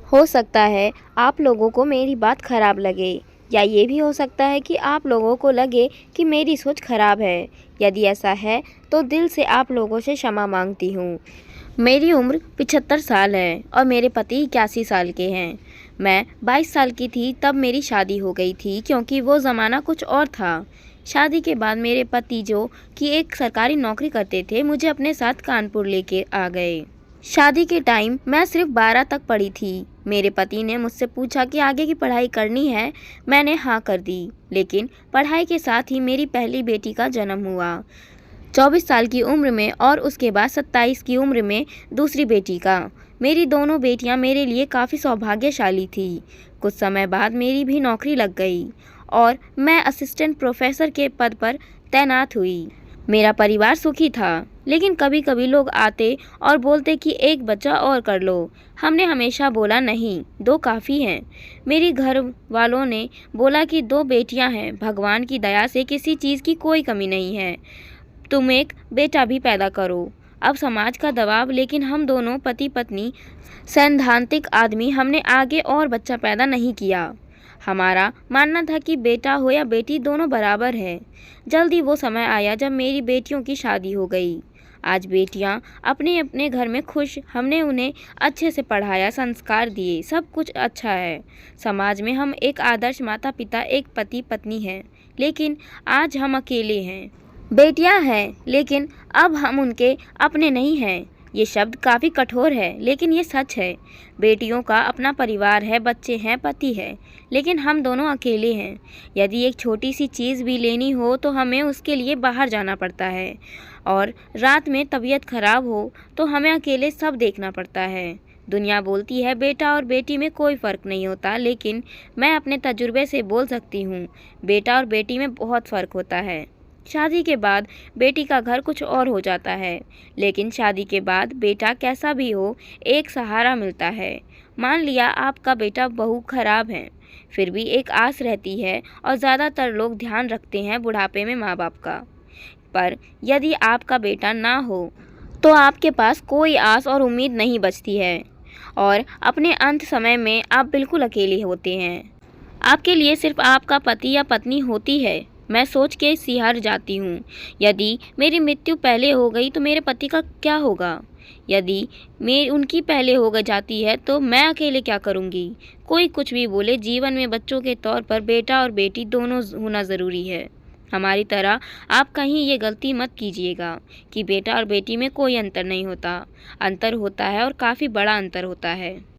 हो सकता है आप लोगों को मेरी बात खराब लगे, या ये भी हो सकता है कि आप लोगों को लगे कि मेरी सोच खराब है। यदि ऐसा है तो दिल से आप लोगों से क्षमा मांगती हूँ। मेरी उम्र 75 साल है और मेरे पति 81 साल के हैं। मैं 22 साल की थी तब मेरी शादी हो गई थी, क्योंकि वो ज़माना कुछ और था। शादी के बाद मेरे पति, जो कि एक सरकारी नौकरी करते थे, मुझे अपने साथ कानपुर लेके आ गए। शादी के टाइम मैं सिर्फ 12 तक पढ़ी थी। मेरे पति ने मुझसे पूछा कि आगे की पढ़ाई करनी है। मैंने हाँ कर दी, लेकिन पढ़ाई के साथ ही मेरी पहली बेटी का जन्म हुआ 24 साल की उम्र में, और उसके बाद 27 की उम्र में दूसरी बेटी का। मेरी दोनों बेटियां मेरे लिए काफ़ी सौभाग्यशाली थी। कुछ समय बाद मेरी भी नौकरी लग गई और मैं असिस्टेंट प्रोफेसर के पद पर तैनात हुई। मेरा परिवार सुखी था, लेकिन कभी कभी लोग आते और बोलते कि एक बच्चा और कर लो। हमने हमेशा बोला नहीं, 2 काफ़ी हैं। मेरी घर वालों ने बोला कि 2 बेटियां हैं, भगवान की दया से किसी चीज़ की कोई कमी नहीं है, तुम एक बेटा भी पैदा करो। अब समाज का दबाव, लेकिन हम दोनों पति पत्नी सैद्धांतिक आदमी, हमने आगे और बच्चा पैदा नहीं किया। हमारा मानना था कि बेटा हो या बेटी, दोनों बराबर है। जल्दी वो समय आया जब मेरी बेटियों की शादी हो गई। आज बेटियां अपने अपने घर में खुश। हमने उन्हें अच्छे से पढ़ाया, संस्कार दिए, सब कुछ अच्छा है। समाज में हम एक आदर्श माता पिता, एक पति पत्नी हैं, लेकिन आज हम अकेले हैं। बेटियां हैं, लेकिन अब हम उनके अपने नहीं हैं। ये शब्द काफ़ी कठोर है, लेकिन ये सच है। बेटियों का अपना परिवार है, बच्चे हैं, पति है, लेकिन हम दोनों अकेले हैं। यदि एक छोटी सी चीज़ भी लेनी हो तो हमें उसके लिए बाहर जाना पड़ता है, और रात में तबीयत खराब हो तो हमें अकेले सब देखना पड़ता है। दुनिया बोलती है बेटा और बेटी में कोई फ़र्क नहीं होता, लेकिन मैं अपने तजुर्बे से बोल सकती हूँ, बेटा और बेटी में बहुत फ़र्क होता है। शादी के बाद बेटी का घर कुछ और हो जाता है, लेकिन शादी के बाद बेटा कैसा भी हो, एक सहारा मिलता है। मान लिया आपका बेटा बहू खराब है, फिर भी एक आस रहती है, और ज़्यादातर लोग ध्यान रखते हैं बुढ़ापे में माँ बाप का। पर यदि आपका बेटा ना हो तो आपके पास कोई आस और उम्मीद नहीं बचती है, और अपने अंत समय में आप बिल्कुल अकेले होते हैं। आपके लिए सिर्फ आपका पति या पत्नी होती है। मैं सोच के सिहर जाती हूँ, यदि मेरी मृत्यु पहले हो गई तो मेरे पति का क्या होगा? यदि मेरी उनकी पहले हो जाती है तो मैं अकेले क्या करूँगी? कोई कुछ भी बोले, जीवन में बच्चों के तौर पर बेटा और बेटी दोनों होना ज़रूरी है। हमारी तरह आप कहीं ये गलती मत कीजिएगा कि बेटा और बेटी में कोई अंतर नहीं होता। अंतर होता है, और काफ़ी बड़ा अंतर होता है।